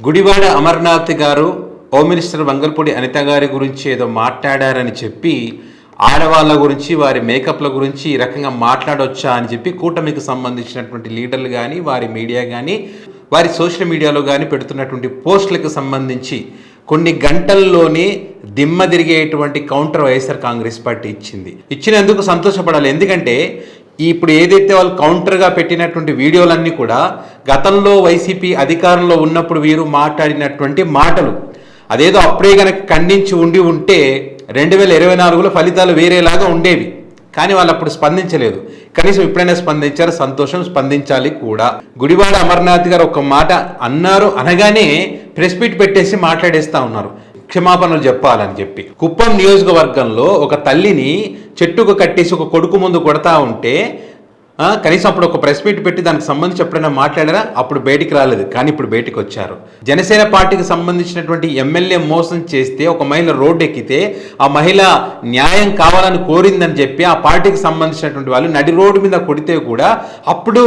గుడివాడ అమర్నాథ్ గారు home minister Vangalapudi Anitha గారి గురించి ఏదో మాట్లాడారని చెప్పి ఆడవాళ్ళ గురించి వారి మేకప్ల గురించి ఈ రకంగా మాట్లాడొచ్చా అని చెప్పి కూటమికి సంబంధించినటువంటి లీడర్లు కానీ వారి మీడియా కానీ వారి సోషల్ మీడియాలో కానీ పెడుతున్నటువంటి పోస్టులకు సంబంధించి కొన్ని గంటల్లోనే దిమ్మ తిరిగేటువంటి కౌంటర్ వైఎస్ఆర్ కాంగ్రెస్ పార్టీ ఇచ్చినందుకు సంతోషపడాలి. ఎందుకంటే ఇప్పుడు ఏదైతే వాళ్ళు కౌంటర్గా పెట్టినటువంటి వీడియోలన్నీ కూడా గతంలో వైసీపీ అధికారంలో ఉన్నప్పుడు వీరు మాట్లాడినటువంటి మాటలు. అదేదో అప్పుడే కనుక ఖండించి ఉంటే 2024లో ఫలితాలు వేరేలాగా ఉండేవి. కానీ వాళ్ళు అప్పుడు స్పందించలేదు. కనీసం ఇప్పుడైనా స్పందించారు, సంతోషం, స్పందించాలి కూడా. గుడివాడ అమర్నాథ్ గారు ఒక మాట అన్నారు అనగానే ప్రెస్ మీట్ పెట్టేసి మాట్లాడేస్తూ ఉన్నారు క్షమాపణలు చెప్పాలని చెప్పి. కుప్పం నియోజకవర్గంలో ఒక తల్లిని చెట్టుకు కట్టేసి ఒక కొడుకు ముందు కొడతా ఉంటే కనీసం అప్పుడు ఒక ప్రెస్ మీట్ పెట్టి దానికి సంబంధించి ఎప్పుడైనా మాట్లాడారా? అప్పుడు బయటికి రాలేదు, కానీ ఇప్పుడు బయటికి వచ్చారు. జనసేన పార్టీకి సంబంధించినటువంటి ఎమ్మెల్యే మోసం చేస్తే ఒక మహిళ రోడ్డు ఎక్కితే ఆ మహిళ న్యాయం కావాలని కోరిందని చెప్పి ఆ పార్టీకి సంబంధించినటువంటి వాళ్ళు నడి రోడ్డు మీద కొడితే కూడా అప్పుడు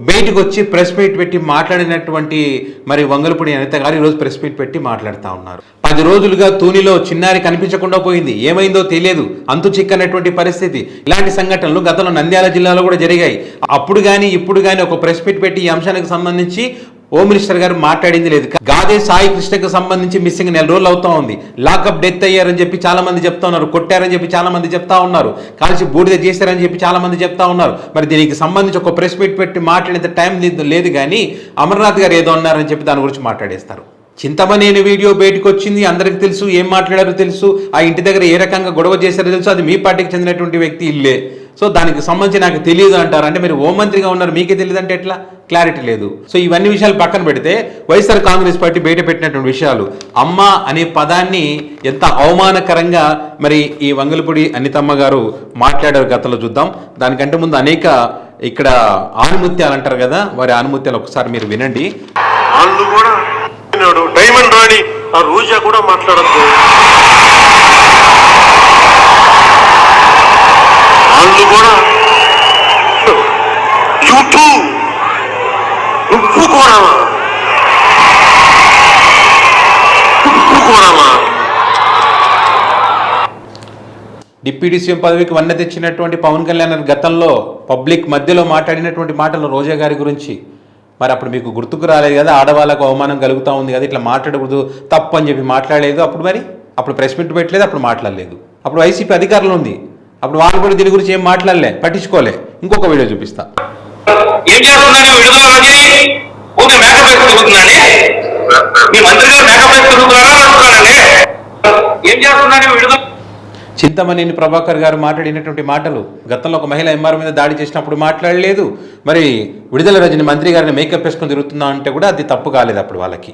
బయటకు వచ్చి ప్రెస్ మీట్ పెట్టి మాట్లాడినటువంటి మరి వంగల్పూడి అనిత గారు ఈరోజు ప్రెస్ మీట్ పెట్టి మాట్లాడుతూ ఉన్నారు. 10 రోజులుగా తూనిలో చిన్నారి కనిపించకుండా పోయింది, ఏమైందో తెలియదు, అంతు చిక్కనటువంటి పరిస్థితి. ఇలాంటి సంఘటనలు గతంలో నంద్యాల జిల్లాలో కూడా జరిగాయి. అప్పుడు కానీ ఇప్పుడు కానీ ఒక ప్రెస్ మీట్ పెట్టి ఈ అంశానికి సంబంధించి హోమ్ మినిస్టర్ గారు మాట్లాడింది లేదు. గాదే సాయి కృష్ణకు సంబంధించి మిస్సింగ్ 4 రోజులు అవుతా ఉంది. లాకప్ డెత్ అయ్యారని చెప్పి చాలా మంది చెప్తా ఉన్నారు, కొట్టారని చెప్పి చాలా మంది చెప్తా ఉన్నారు, కాల్చి బూడిద చేశారని చెప్పి చాలా మంది చెప్తా ఉన్నారు. మరి దీనికి సంబంధించి ఒక ప్రెస్ మీట్ పెట్టి మాట్లాడేంత టైం లేదు. కానీ అమర్నాథ్ గారు ఏదో అన్నారని చెప్పి దాని గురించి మాట్లాడేస్తారు. చింతమనేని వీడియో బయటకు వచ్చింది, అందరికి తెలుసు, ఏం మాట్లాడారో తెలుసు, ఆ ఇంటి దగ్గర ఏ రకంగా గొడవ చేశారో తెలుసు, అది మీ పార్టీకి చెందినటువంటి వ్యక్తి ఇల్లే. సో దానికి సంబంధించి నాకు తెలియదు అంటారు. అంటే మీరు హోంమంత్రిగా ఉన్నారు, మీకే తెలియదు అంటే ఎట్లా? క్లారిటీ లేదు. సో ఇవన్నీ విషయాలు పక్కన పెడితే వైఎస్ఆర్ కాంగ్రెస్ పార్టీ బయట పెట్టినటువంటి విషయాలు, అమ్మ అనే పదాన్ని ఎంత అవమానకరంగా మరి ఈ వంగల్పూడి అనితమ్మ గారు మాట్లాడారు గతంలో చూద్దాం. దానికంటే ముందు అనేక ఇక్కడ ఆనుమత్యాలు అంటారు కదా, వారి ఆనుమత్యాలు ఒకసారి మీరు వినండి. డైమండ్ రాణి ఆ రోజా కూడా మాట్లాడద్దు, వాళ్ళు కూడా యూట్యూబ్ ఉప్పు కోరమా డిప్యూటీ సీఎం పదవికి వన్నె తెచ్చినటువంటి పవన్ కళ్యాణ్ గతంలో పబ్లిక్ మధ్యలో మాట్లాడినటువంటి మాటలు రోజా గారి గురించి మరి అప్పుడు మీకు గుర్తుకు రాలేదు కదా, ఆడవాళ్ళకు అవమానం కలుగుతూ ఉంది కదా, ఇట్లా మాట్లాడకూడదు తప్పు అని చెప్పి మాట్లాడలేదు. అప్పుడు ప్రెస్ మీట్ పెట్టలేదు, అప్పుడు మాట్లాడలేదు. అప్పుడు వైసీపీ అధికారంలో ఉంది, అప్పుడు వాళ్ళు కూడా దీని గురించి ఏం మాట్లాడలే, పట్టించుకోలే. ఇంకొక వీడియో చూపిస్తా. చింతమనేని ప్రభాకర్ గారు మాట్లాడినటువంటి మాటలు, గతంలో ఒక మహిళ ఎంఆర్ మీద దాడి చేసినప్పుడు మాట్లాడలేదు. మరి విడుదల రజని మంత్రి గారిని మేకప్ వేసుకొని తిరుగుతున్నా అంటే కూడా అది తప్పు కాలేదు అప్పుడు వాళ్ళకి.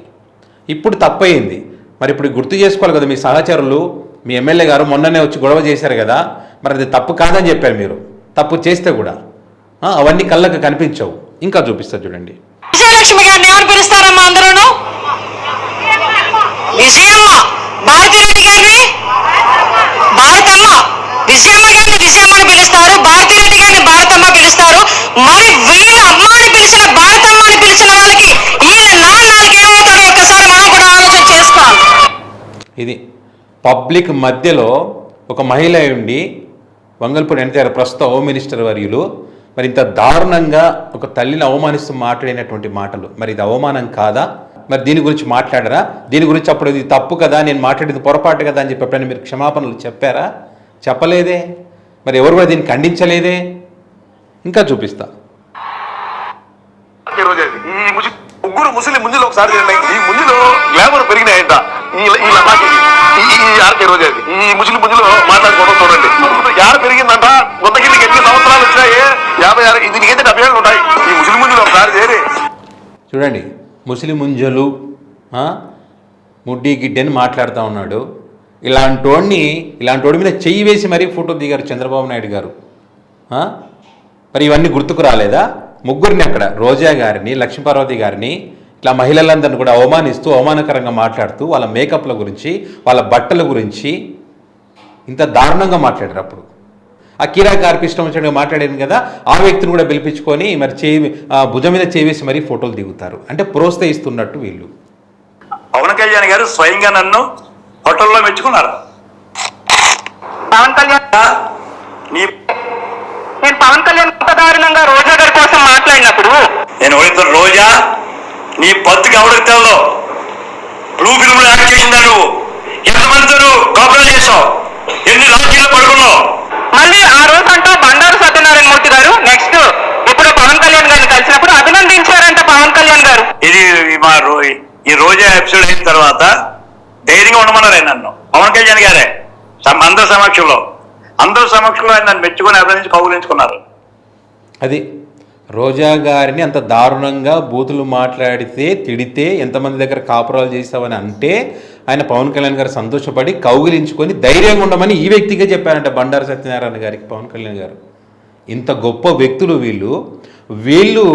ఇప్పుడు తప్పయింది. మరి ఇప్పుడు గుర్తు చేసుకోవాలి కదా, మీ సహచరులు, మీ ఎమ్మెల్యే గారు మొన్ననే వచ్చి గొడవ చేశారు కదా, మరి అది తప్పు కాదని చెప్పారు మీరు. తప్పు చేస్తే కూడా అవన్నీ కళ్ళకు కనిపించవు. ఇంకా చూపిస్తా చూడండి. విజయలక్ష్మి గారిని ఎవరు పిలుస్తారమ్మా? అందరూ విజయమ్మ, భారతిరెడ్డి గారిని భారతమ్మ, విజయమ్మ గారిని విజయమ్మని పిలుస్తారు, భారతిరెడ్డి గారిని భారతమ్మ పిలుస్తారు. మరి వీళ్ళ అమ్మని పిలిచిన భారతమ్మని పిలిచిన వాళ్ళకి వీళ్ళ నాన్నకి ఏమవుతారో ఒక్కసారి మనం కూడా ఆలోచన చేసుకోవాలి. ఇది పబ్లిక్ మధ్యలో ఒక మహిళ ఉండి వంగల్పూడి అనిత గారు ప్రస్తుత హోమ్ మినిస్టర్ వర్యులు మరి ఇంత దారుణంగా ఒక తల్లిని అవమానిస్తూ మాట్లాడినటువంటి మాటలు, మరి ఇది అవమానం కాదా? మరి దీని గురించి మాట్లాడరా? దీని గురించి అప్పుడు ఇది తప్పు కదా, నేను మాట్లాడేది పొరపాటు కదా అని చెప్పి ఎప్పుడైనా మీరు క్షమాపణలు చెప్పారా? చెప్పలేదే. మరి ఎవరు కూడా దీన్ని ఖండించలేదే. ఇంకా చూపిస్తా. ముగ్గురు ముస్లిం ముంజులు ఒకసారి ఈ ముంజులో గ్లామర్ పెరిగినాయంట. ఈ ముస్లిం ముంజులో మాట్లాడుకోవడం చూడండి, యాడ పెరిగిందంట. కొత్త కిందకి ఎన్ని సంవత్సరాలు వచ్చాయి? 56, దీనికి ఏంటంటే 70 ఏళ్ళు ఉంటాయి. ఈ ముస్లిం ముంజులు ఒకసారి చేరి చూడండి. ముస్లిం ముంజలు ముడ్డి గిడ్డని మాట్లాడుతూ ఉన్నాడు. ఇలాంటి మీద చెయ్యి వేసి మరీ ఫోటో దిగారు చంద్రబాబు నాయుడు గారు. మరి ఇవన్నీ గుర్తుకు రాలేదా? ముగ్గురిని అక్కడ రోజా గారిని, లక్ష్మీపార్వతి గారిని, ఇట్లా మహిళలందరినీ కూడా అవమానిస్తూ అవమానకరంగా మాట్లాడుతూ వాళ్ళ మేకప్ల గురించి, వాళ్ళ బట్టల గురించి ఇంత దారుణంగా మాట్లాడారు. అప్పుడు ఆ కీరా కార్పిష్టం వచ్చినట్టుగా మాట్లాడాను కదా, ఆ వ్యక్తిని కూడా పిలిపించుకొని మరి భుజం మీద చేవేసి మరీ ఫోటోలు దిగుతారు. అంటే ప్రోత్సహిస్తున్నట్టు వీళ్ళు. పవన్ కళ్యాణ్ గారు స్వయంగా నన్ను హోటల్లో మెచ్చుకున్నారు. పవన్ కళ్యాణ్ నేను పవన్ కళ్యాణ్ దారుణంగా రోజా గారి కోసం మాట్లాడినప్పుడు నేను ఓడితున్న రోజా నీ బతుకు ఎవరికి తెలదో. బ్లూ ఫిల్మ్ లో యాక్ట్ చేసిందా నువ్వు? ఎంతమందితో నువ్వు కాపురాలు చేసావు? ఎన్ని లాడ్జీలో పడుకున్నావు? మళ్ళీ ఆ రోజు అంటూ బండారు సత్యనారాయణ మూర్తి గారు నెక్స్ట్ ఇప్పుడు పవన్ కళ్యాణ్ గారిని కలిసినప్పుడు అభినందించారంట పవన్ కళ్యాణ్ గారు. ఇది ఈ రోజా ఎపిసోడ్ అయిన తర్వాత ధైర్యంగా ఉండమన్నారు నన్ను పవన్ కళ్యాణ్ గారే. అందరి సమక్షంలో ఆయన నన్ను మెచ్చుకొని అభినందించి కౌగులించుకున్నారు. అది రోజా గారిని అంత దారుణంగా బూతులు మాట్లాడితే తిడితే ఎంతమంది దగ్గర కాపురాలు చేస్తావని అంటే ఆయన పవన్ కళ్యాణ్ గారు సంతోషపడి కౌగిలించుకొని ధైర్యంగా ఉండమని ఈ వ్యక్తిగా చెప్పారంట బండారు సత్యనారాయణ గారికి పవన్ కళ్యాణ్ గారు. ఇంత గొప్ప వ్యక్తులు వీళ్ళు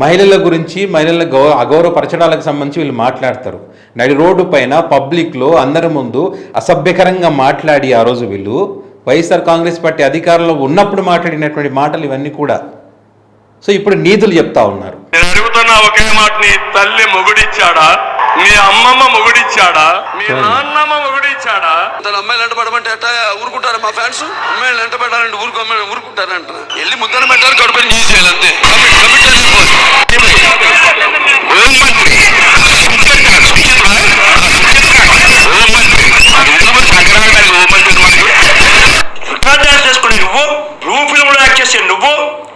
మహిళల గురించి మహిళల అగౌరవపరచడాలకు సంబంధించి వీళ్ళు మాట్లాడతారు. నడి రోడ్డు పైన పబ్లిక్లో అందరి ముందు అసభ్యకరంగా మాట్లాడి ఆ రోజు వీళ్ళు వైఎస్ఆర్ కాంగ్రెస్ పార్టీ అధికారంలో ఉన్నప్పుడు మాట్లాడినటువంటి మాటలు ఇవన్నీ కూడా. సో ఇప్పుడు నీతులు చెప్తా ఉన్నారు. నేను అడుగుతున్నా ఒకే మాట, నీ తల్లి మొగుడిచ్చాడా? మీ అమ్మమ్మ మొగుడిచ్చాడా? మీ నాన్నమ్మ మొగుడిచ్చాడా? తన అమ్మాయిలు ఎంట పడమంటే అట్ట ఊరుకుంటారు మా ఫ్యాన్స్. అమ్మాయిలు ఎంట పెట్టాలంటే ఊరుకుంటారంట. వెళ్ళి ముద్దన పెట్టాలి, కడుపుని చేసేయాలి అంతే. చేసుకుని నువ్వు బ్లూ ఫిల్మ్ లో యాక్ట్ చేసే నువ్వు,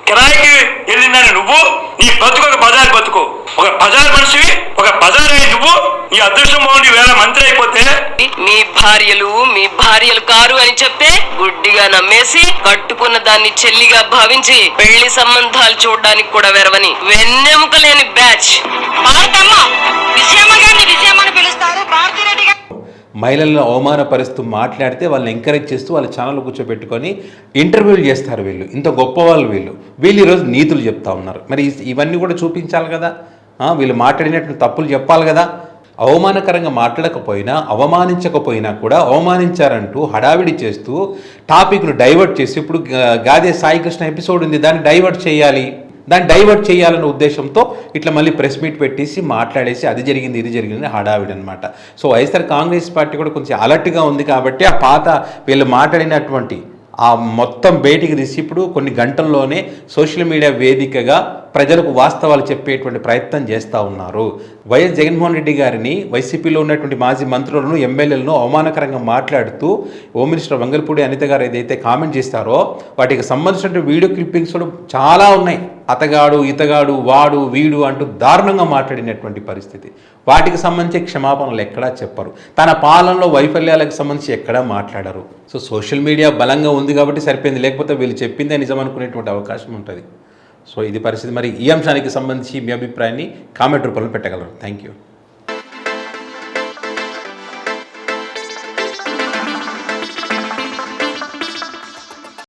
కిరాయికి వెళ్ళిందని నువ్వు, నీ బతుకు ఒక బజార్ బతుకు, ఒక బజార్ మనిషివి, ఒక బజార్ అయ్యి నువ్వు ఈ అదృష్టం బాగుండి వేళ మంత్రి అయిపోతే మీ భార్యలు కారు అని చెప్తే గుడ్డిగా నమ్మేసి కట్టుకున్న దాన్ని చెల్లిగా భావించి పెళ్లి సంబంధాలు చూడడానికి కూడా వెరవని వెన్నెముక లేని బ్యాచ్. మహిళలను అవమానపరుస్తూ మాట్లాడితే వాళ్ళని ఎంకరేజ్ చేస్తూ వాళ్ళ ఛానల్ కూర్చోబెట్టుకొని ఇంటర్వ్యూలు చేస్తారు వీళ్ళు. ఇంత గొప్ప వీళ్ళు ఈరోజు నీతులు చెప్తా ఉన్నారు. మరి ఇవన్నీ కూడా చూపించాలి కదా, వీళ్ళు మాట్లాడినటువంటి తప్పులు చెప్పాలి కదా. అవమానకరంగా మాట్లాడకపోయినా అవమానించకపోయినా కూడా అవమానించారంటూ హడావిడి చేస్తూ టాపిక్ను డైవర్ట్ చేసి ఇప్పుడు గాదే సాయికృష్ణ ఎపిసోడ్ ఉంది, దాన్ని డైవర్ట్ చేయాలనే ఉద్దేశంతో ఇట్లా మళ్ళీ ప్రెస్ మీట్ పెట్టేసి మాట్లాడేసి అది జరిగింది ఇది జరిగింది హడావిడి అనమాట. సో వైఎస్ఆర్ కాంగ్రెస్ పార్టీ కూడా కొంచెం అలర్ట్గా ఉంది కాబట్టి ఆ పాత వీళ్ళు మాట్లాడినటువంటి ఆ మొత్తం బయటికి తీసి ఇప్పుడు కొన్ని గంటల్లోనే సోషల్ మీడియా వేదికగా ప్రజలకు వాస్తవాలు చెప్పేటువంటి ప్రయత్నం చేస్తూ ఉన్నారు. వైఎస్ జగన్మోహన్ రెడ్డి గారిని వైసీపీలో ఉన్నటువంటి మాజీ మంత్రులను ఎమ్మెల్యేలను అవమానకరంగా మాట్లాడుతూ హోమ్ మినిస్టర్ వంగల్పూడి అనిత గారు ఏదైతే కామెంట్ చేస్తారో వాటికి సంబంధించినటువంటి వీడియో క్లిప్పింగ్స్ కూడా చాలా ఉన్నాయి. అతగాడు ఇతగాడు వాడు వీడు అంటూ దారుణంగా మాట్లాడినటువంటి పరిస్థితి. వాటికి సంబంధించి క్షమాపణలు ఎక్కడా చెప్పరు. తన పాలనలో వైఫల్యాలకు సంబంధించి ఎక్కడా మాట్లాడరు. సో సోషల్ మీడియా బలంగా ఉంది కాబట్టి సరిపోయింది, లేకపోతే వీళ్ళు చెప్పిందే నిజం అనుకునేటువంటి అవకాశం ఉంటుంది. సో ఇది పరిస్థితి. మరి ఈ అంశానికి సంబంధించి మీ అభిప్రాయాన్ని కామెంట్ రూపంలో పెట్టగలరు. Thank you.